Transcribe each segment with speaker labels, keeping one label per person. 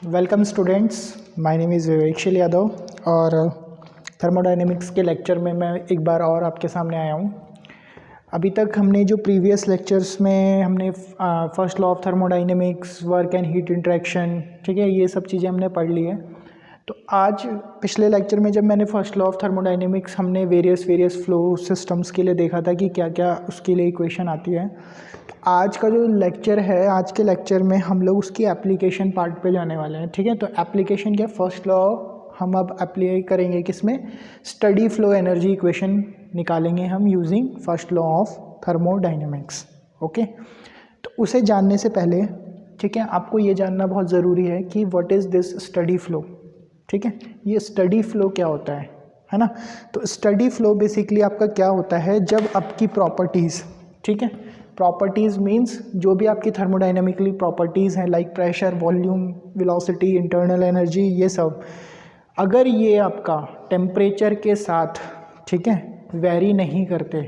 Speaker 1: Welcome students, my name is Vivekshil Yadav और thermodynamics के lecture में मैं एक बार और आपके सामने आया हूँ। अभी तक हमने जो प्रीवियस लेक्चर्स में हमने first law of thermodynamics, work and heat interaction, ठीक है, ये सब चीज़ें हमने पढ़ ली है। तो आज पिछले लेक्चर में जब मैंने फर्स्ट लॉ ऑफ थर्मोडायनेमिक्स हमने वेरियस फ्लो सिस्टम्स के लिए देखा था कि क्या क्या उसके लिए इक्वेशन आती है। तो आज का जो लेक्चर है, आज के लेक्चर में हम लोग उसकी एप्लीकेशन पार्ट पे जाने वाले हैं। ठीक है, तो एप्लीकेशन क्या, फर्स्ट लॉ हम अब अप्लाई करेंगे किसमें, स्टडी फ्लो एनर्जी इक्वेशन निकालेंगे हम using first law of thermodynamics. Okay, तो उसे जानने से पहले ठीक है, आपको ये जानना बहुत ज़रूरी है कि what is this study flow. ठीक है, ये स्टडी फ्लो क्या होता है ना। तो स्टडी फ्लो बेसिकली आपका क्या होता है, जब आपकी प्रॉपर्टीज़, ठीक है, प्रॉपर्टीज़ मींस जो भी आपकी थर्मोडायनेमिकली प्रॉपर्टीज़ हैं like pressure, volume, velocity, internal energy, ये सब अगर ये आपका टेम्परेचर के साथ, ठीक है, वेरी नहीं करते,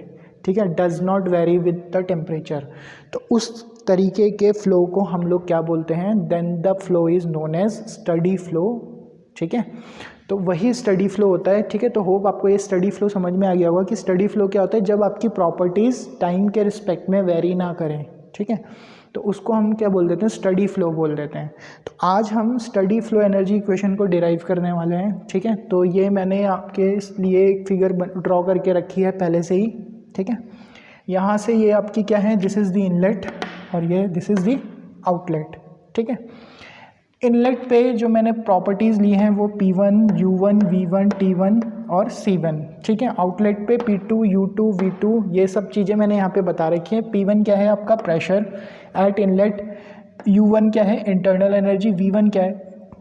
Speaker 1: ठीक है, does not very with the temperature, तो उस तरीके के फ्लो को हम लोग क्या बोलते हैं, then the flow is known as study flow. ठीक है, तो वही स्टडी फ्लो होता है। ठीक है, तो होप आपको ये स्टडी फ्लो समझ में आ गया होगा कि स्टडी फ्लो क्या होता है, जब आपकी प्रॉपर्टीज़ टाइम के रिस्पेक्ट में वेरी ना करें। ठीक है, तो उसको हम क्या बोल देते हैं, स्टडी फ्लो बोल देते हैं। तो आज हम स्टडी फ्लो एनर्जी इक्वेशन को डिराइव करने वाले हैं। ठीक है, तो ये मैंने आपके लिए एक फिगर ड्रॉ करके रखी है पहले से ही। ठीक है, यहाँ से ये आपकी क्या है, दिस इज़ द इनलेट और ये दिस इज़ द आउटलेट। ठीक है, इनलेट पे जो मैंने प्रॉपर्टीज़ ली हैं वो P1, U1, V1, T1 और C1। ठीक है, आउटलेट पे P2, U2, V2, ये सब चीज़ें मैंने यहाँ पे बता रखी हैं। P1 क्या है आपका प्रेशर एट इनलेट, U1 क्या है इंटरनल एनर्जी, V1 क्या है,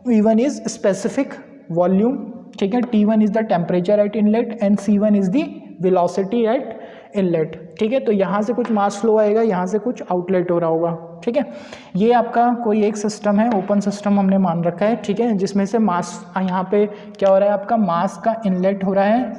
Speaker 1: V1 इज़ स्पेसिफिक वॉल्यूम, ठीक है, T1 is the temperature at inlet and C1 is the velocity at inlet. ठीक है, तो यहाँ से कुछ मास फ्लो आएगा, यहाँ से कुछ आउटलेट हो रहा होगा। ठीक है, ये आपका कोई एक सिस्टम है, ओपन सिस्टम हमने मान रखा है। ठीक है, जिसमें से मास यहाँ पे क्या हो रहा है, आपका मास का इनलेट हो रहा है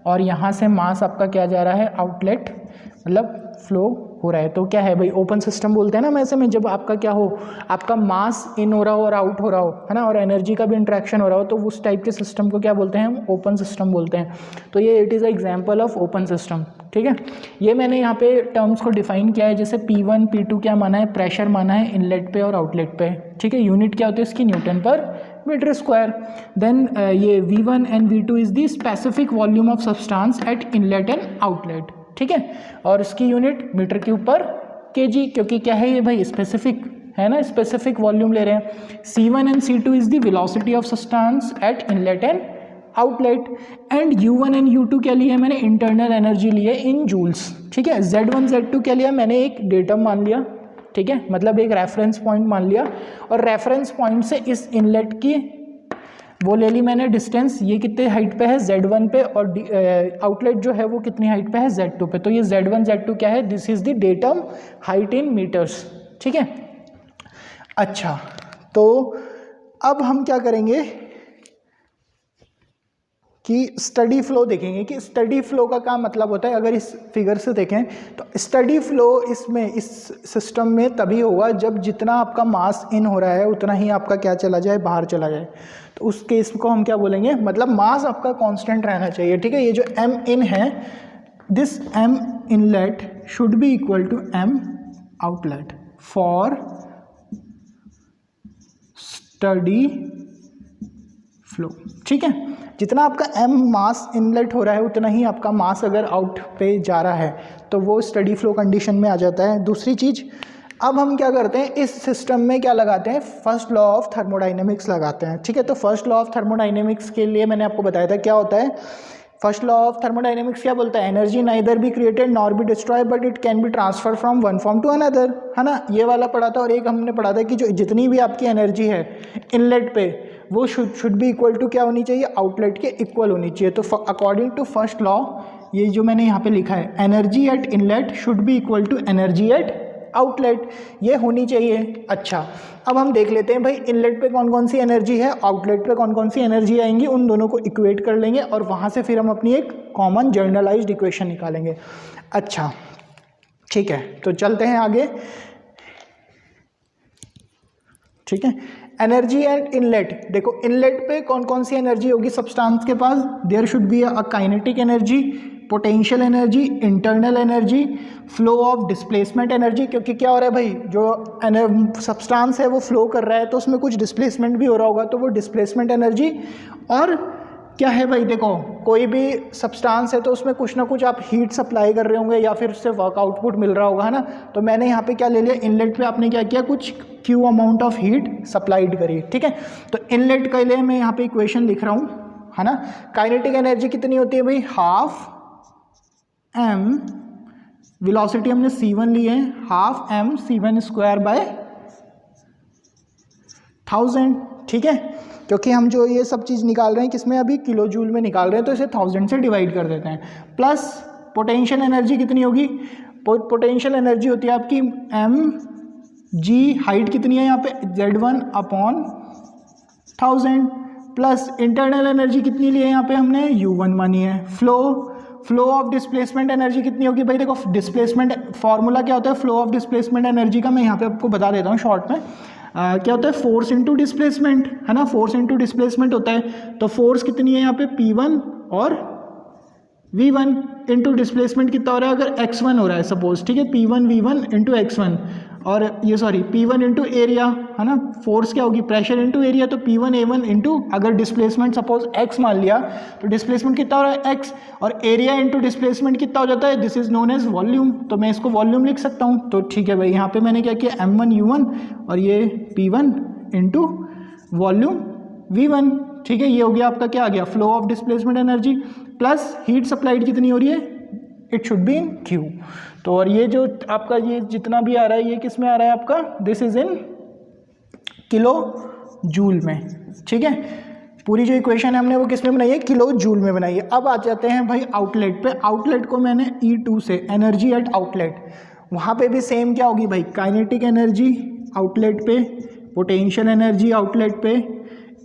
Speaker 1: और यहाँ से मास आपका क्या जा रहा है, आउटलेट, मतलब फ्लो हो रहा है। तो क्या है भाई, ओपन सिस्टम बोलते हैं ना वैसे में, जब आपका क्या हो, आपका मास इन हो रहा हो और आउट हो रहा हो, है ना, और एनर्जी का भी इंट्रैक्शन हो रहा हो, तो उस टाइप के सिस्टम को क्या बोलते हैं, हम ओपन सिस्टम बोलते हैं। तो ये it is a example of open system. ठीक है, ये मैंने यहाँ पे टर्म्स को डिफाइन किया है, जैसे P1, P2 क्या माना है, प्रेशर माना है इनलेट पे और आउटलेट पे। ठीक है, यूनिट क्या होती है इसकी, न्यूटन पर मीटर स्क्वायर। देन ये V1 and V2 is the specific volume of substance eight inlet and outlet. ठीक है, और इसकी यूनिट मीटर के ऊपर kg, क्योंकि क्या है ये भाई स्पेसिफिक है ना, स्पेसिफिक वॉल्यूम ले रहे हैं। C1 and C2 is the velocity of substance eight inlet and outlet and U1 and U2 क्या लिया है मैंने, इंटरनल एनर्जी ली है इन जूल्स। ठीक है, Z1 Z2 क्या लिया मैंने, एक डेटम मान लिया। ठीक है, मतलब एक रेफरेंस पॉइंट मान लिया और रेफरेंस पॉइंट से इस इनलेट की वो ले ली मैंने डिस्टेंस, ये कितने हाइट पे है, Z1 पे, और आउटलेट जो है वो कितनी हाइट पे है, Z2 पे। तो ये Z1 Z2 क्या है, this is the datum height in metres. ठीक है, अच्छा, तो अब हम क्या करेंगे कि स्टडी फ्लो देखेंगे कि स्टडी फ्लो का क्या मतलब होता है। अगर इस फिगर से देखें तो स्टडी फ्लो इसमें, इस सिस्टम में तभी होगा जब जितना आपका मास इन हो रहा है उतना ही आपका क्या चला जाए, बाहर चला जाए। तो उस केस को हम क्या बोलेंगे, मतलब मास आपका कांस्टेंट रहना चाहिए। ठीक है, ये जो m इन है, this m inlet should be equal to m outlet for study flow. ठीक है, जितना आपका m मास इनलेट हो रहा है उतना ही आपका मास अगर आउट पे जा रहा है तो वो स्टडी फ्लो कंडीशन में आ जाता है। दूसरी चीज़, अब हम क्या करते हैं, इस सिस्टम में क्या लगाते हैं, फर्स्ट लॉ ऑफ थर्मोडायनेमिक्स लगाते हैं। ठीक है, तो फर्स्ट लॉ ऑफ थर्मोडायनेमिक्स के लिए मैंने आपको बताया था क्या होता है। फर्स्ट लॉ ऑफ थर्मोडायनेमिक्स क्या बोलता है, energy neither be created nor be destroy but it can be transfer from one form to another, है ना, ये वाला पढ़ा था। और एक हमने पढ़ा था कि जो जितनी भी आपकी एनर्जी है इनलेट पे वो शुड बी इक्वल टू क्या होनी चाहिए, आउटलेट के इक्वल होनी चाहिए। तो अकॉर्डिंग टू फर्स्ट लॉ, ये जो मैंने यहाँ पे लिखा है, energy at inlet should be equal to energy at outlet, ये होनी चाहिए। अच्छा, अब हम देख लेते हैं भाई इनलेट पे कौन कौन सी एनर्जी है, आउटलेट पे कौन कौन सी एनर्जी आएंगी, उन दोनों को इक्वेट कर लेंगे और वहाँ से फिर हम अपनी एक कॉमन जनरलाइज्ड इक्वेशन निकालेंगे। अच्छा, ठीक है, तो चलते हैं आगे। ठीक है, एनर्जी एंड इनलेट, देखो इनलेट पे कौन कौन सी एनर्जी होगी सब्सटेंस के पास, there should be a kinetic energy, potential energy, internal energy, flow of displacement energy, क्योंकि क्या हो रहा है भाई, जो सब्सटेंस है वो फ्लो कर रहा है तो उसमें कुछ डिस्प्लेसमेंट भी हो रहा होगा, तो वो डिस्प्लेसमेंट एनर्जी। और क्या है भाई, देखो कोई भी सब्सटेंस है तो उसमें कुछ ना कुछ आप हीट सप्लाई कर रहे होंगे या फिर उससे वर्क आउटपुट मिल रहा होगा, है ना। तो मैंने यहाँ पे क्या ले लिया, इनलेट पे आपने क्या किया, कुछ Q amount of heat supplied करी, ठीक है। तो इनलेट के लिए मैं यहाँ पे इक्वेशन लिख रहा हूँ, है ना। काइनेटिक एनर्जी कितनी होती है भाई, हाफ m, वेलोसिटी हमने c1 ली है, half m c1 square by 1000, ठीक है। क्योंकि हम जो ये सब चीज़ निकाल रहे हैं किसमें, अभी किलो जूल में निकाल रहे हैं, तो इसे 1000 से डिवाइड कर देते हैं। प्लस पोटेंशियल एनर्जी कितनी होगी, पोटेंशियल एनर्जी होती है आपकी mg, हाइट कितनी है यहाँ पे z1 upon 1000, plus internal energy कितनी ली है यहाँ पे हमने u1 मानी है। फ्लो ऑफ डिस्प्लेसमेंट एनर्जी कितनी होगी भाई, देखो डिस्प्लेसमेंट फॉर्मूला क्या होता है फ्लो ऑफ डिस्प्लेसमेंट एनर्जी का, मैं यहाँ पे आपको बता देता हूँ शॉर्ट में। क्या होता है, फोर्स इनटू डिस्प्लेसमेंट, है ना, फोर्स इनटू डिस्प्लेसमेंट होता है। तो फोर्स कितनी है यहाँ पे P1 और V1 इंटू डिस्प्लेसमेंट कितना हो रहा है, अगर x1 हो रहा है सपोज, ठीक है, P1 V1 इंटू x1, और ये सॉरी P1 इंटू एरिया, है ना, फोर्स क्या होगी, प्रेशर इंटू एरिया, तो P1 A1 इंटू, अगर डिस्प्लेसमेंट सपोज x मान लिया तो डिस्प्लेसमेंट कितना हो रहा है x, और एरिया इंटू डिस्प्लेसमेंट कितना हो जाता है, this is known as volume, तो मैं इसको वॉल्यूम लिख सकता हूँ। तो ठीक है भाई, यहाँ पे मैंने क्या किया, m1 u1 और ये P1 इंटू वॉल्यूम V1, ठीक है। ये हो गया आपका, क्या आ गया, flow of displacement energy, plus heat supplied कितनी हो रही है, it should be in Q। तो और ये जो आपका ये जितना भी आ रहा है ये किस में आ रहा है आपका, this is in kilo joule में, ठीक है। पूरी जो इक्वेशन है हमने वो किस में बनाई है, किलो जूल में बनाई है। अब आ जाते हैं भाई आउटलेट पे। आउटलेट को मैंने E2 से, एनर्जी एट आउटलेट, वहाँ पे भी सेम क्या होगी भाई, काइनेटिक एनर्जी आउटलेट पे, पोटेंशियल एनर्जी आउटलेट पे,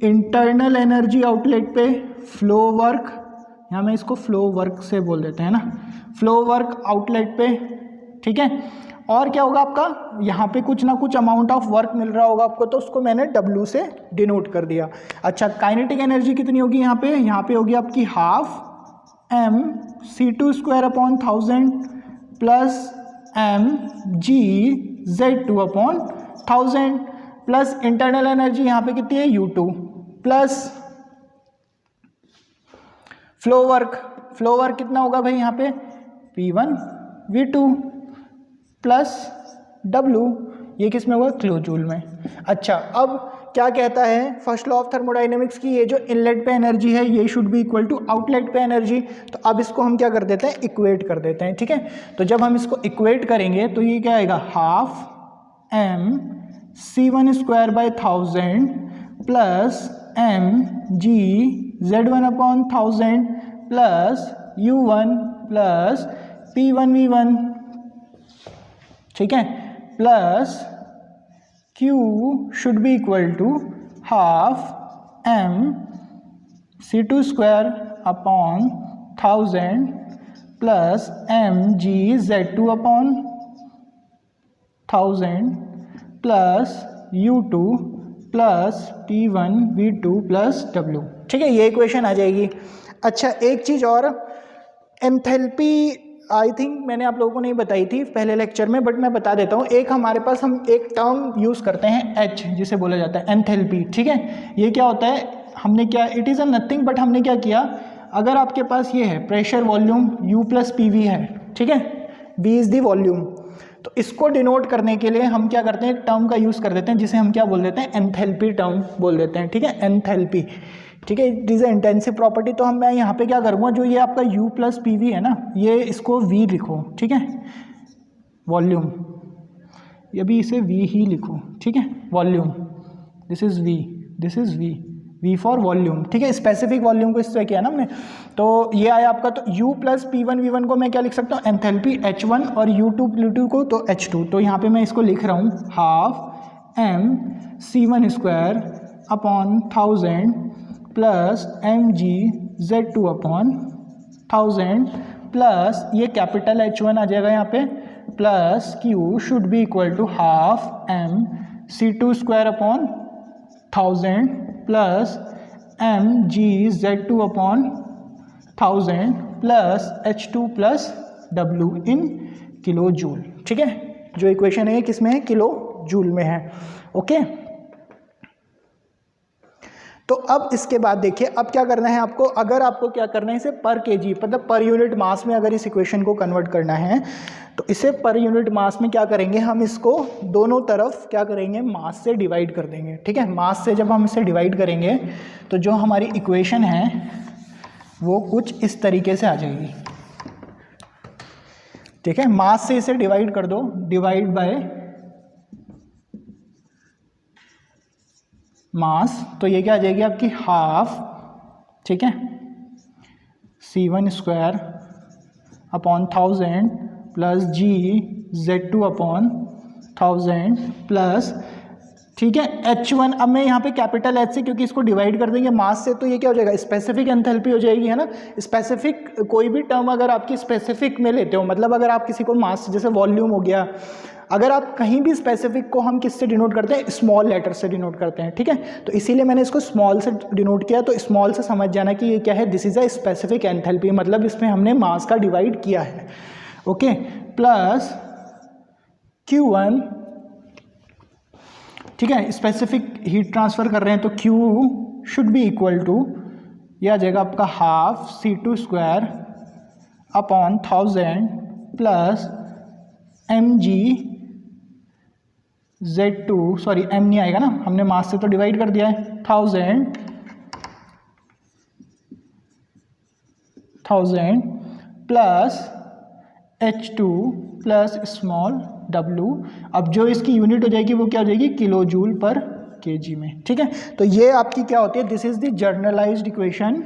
Speaker 1: इंटरनल एनर्जी आउटलेट पे, फ्लो वर्क, यहाँ मैं इसको फ्लो वर्क से बोल देते हैं ना, फ्लो वर्क आउटलेट पे, ठीक है। और क्या होगा आपका, यहाँ पे कुछ ना कुछ अमाउंट ऑफ वर्क मिल रहा होगा आपको, तो उसको मैंने W से डिनोट कर दिया। अच्छा, काइनेटिक एनर्जी कितनी होगी यहाँ पे होगी आपकी half m c2 square upon 1000 plus mg z2 upon 1000, plus internal energy यहाँ पे कितनी है U2, प्लस फ्लो वर्क कितना होगा भाई यहाँ पे P1 V2 प्लस W, ये किस में होगा, किलो जूल में। अच्छा, अब क्या कहता है फर्स्ट लॉ ऑफ थर्मोडाइनमिक्स की, ये जो इनलेट पे एनर्जी है ये should be equal to outlet पे एनर्जी। तो अब इसको हम क्या कर देते हैं, इक्वेट कर देते हैं, ठीक है। तो जब हम इसको इक्वेट करेंगे तो ये क्या आएगा, half m c1 square by 1000 plus mg z1 upon 1000 plus u1 plus P1 V1, ठीक है, plus Q should be equal to half m c2 square upon 1000 plus mg z2 upon 1000 plus u2 plus P1 V2 plus W, ठीक है, ये equation आ जाएगी। अच्छा, एक चीज़ और, enthalpy I think मैंने आप लोगों को नहीं बताई थी पहले लेक्चर में, बट मैं बता देता हूँ। एक हमारे पास हम एक टर्म यूज़ करते हैं H, जिसे बोला जाता है एंथैल्पी, ठीक है। ये क्या होता है, हमने क्या, it is a nothing, but हमने क्या किया, अगर आपके पास ये है pressure volume U plus PV है, ठीक है, V इज़ दी वॉल्यूम, तो इसको डिनोट करने के लिए हम क्या करते हैं, एक टर्म का यूज़ कर देते हैं जिसे हम क्या बोल देते हैं, एंथैल्पी टर्म बोल देते हैं, ठीक है, एंथैल्पी, ठीक है। It is a intensive property. तो हम मैं यहाँ पे क्या करूँगा, जो ये आपका U प्लस PV है ना, ये इसको V लिखो, ठीक है, वॉल्यूम, ये भी इसे V ही लिखो, ठीक है, volume, this is V, this is V for volume, ठीक है। स्पेसिफिक वॉल्यूम को इससे किया ना हमने, तो ये आया आपका। तो U प्लस P1 V1 को मैं क्या लिख सकता हूँ, एंथैल्पी H1, और U2 P2 को तो H2। तो यहाँ पे मैं इसको लिख रहा हूँ half m c1 square upon 1000 plus mg z2 upon 1000 plus ये कैपिटल H1 आ जाएगा यहाँ पे, plus Q should be equal to half m c2 square upon 1000 plus mgz2/1000 plus h2 plus w in kilo joule. ठीक है, जो equation है किस में है, किलो जूल में है। ओके, तो अब इसके बाद देखिए अब क्या करना है आपको, अगर आपको क्या करना है इसे पर केजी मतलब पर यूनिट मास में अगर इस इक्वेशन को कन्वर्ट करना है तो इसे पर यूनिट मास में क्या करेंगे, हम इसको दोनों तरफ क्या करेंगे, मास से डिवाइड कर देंगे। ठीक है, मास से जब हम इसे डिवाइड करेंगे तो जो हमारी इक्वेशन है वो कुछ इस तरीके से आ जाएगी। ठीक है, मास से इसे डिवाइड कर दो, डिवाइड बाय मास, तो ये क्या आ जाएगी आपकी हाफ। ठीक है, C1 square upon 1000 plus GZ2/1000 plus, ठीक है, H1। अब मैं यहाँ पे कैपिटल H से क्योंकि इसको डिवाइड कर देंगे मास से तो ये क्या हो जाएगा, स्पेसिफिक एंथैल्पी हो जाएगी, है ना। स्पेसिफिक कोई भी टर्म अगर आपकी स्पेसिफिक में लेते हो, मतलब अगर आप किसी को मास जैसे वॉल्यूम हो गया, अगर आप कहीं भी स्पेसिफिक को हम किससे डिनोट करते हैं, स्मॉल लेटर से डिनोट करते हैं। ठीक है, तो इसीलिए मैंने इसको स्मॉल से डिनोट किया, तो स्मॉल से समझ जाना कि ये क्या है, this is a specific enthalpy, मतलब इसमें हमने मास का डिवाइड किया है। ओके, प्लस Q1, ठीक है, स्पेसिफिक हीट ट्रांसफर कर रहे हैं तो Q should be equal to, यह आ जाएगा आपका half C2 square upon 1000 plus mgz2, sorry m नहीं आएगा ना, हमने मास से तो डिवाइड कर दिया है, 1000 plus H2 plus small w। अब जो इसकी यूनिट हो जाएगी वो क्या हो जाएगी, किलो जूल पर केजी में। ठीक है, तो ये आपकी क्या होती है, this is the generalized equation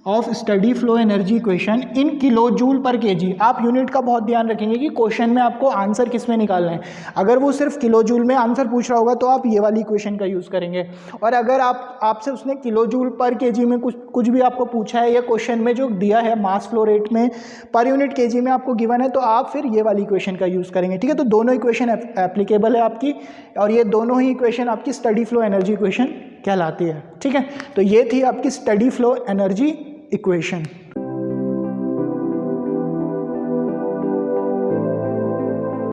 Speaker 1: of steady flow energy equation in kilo joule per kg. आप यूनिट का बहुत ध्यान रखेंगे कि क्वेश्चन में आपको आंसर किस में निकालना है। अगर वो सिर्फ किलो जूल में आंसर पूछ रहा होगा तो आप ये वाली इक्वेशन का यूज़ करेंगे, और अगर आपसे उसने किलो जूल पर केजी में कुछ भी आपको पूछा है या क्वेश्चन में जो दिया है मास फ्लो रेट में पर यूनिट केजी में आपको गिवन है, तो आप फिर ये वाली इक्वेशन का यूज़ करेंगे। ठीक है, तो दोनों इक्वेशन एप्लीकेबल है आपकी, और ये दोनों ही इक्वेशन आपकी स्टडी फ्लो एनर्जी इक्वेशन कहलाती है। ठीक है, तो ये थी आपकी स्टडी फ्लो एनर्जी इक्वेशन।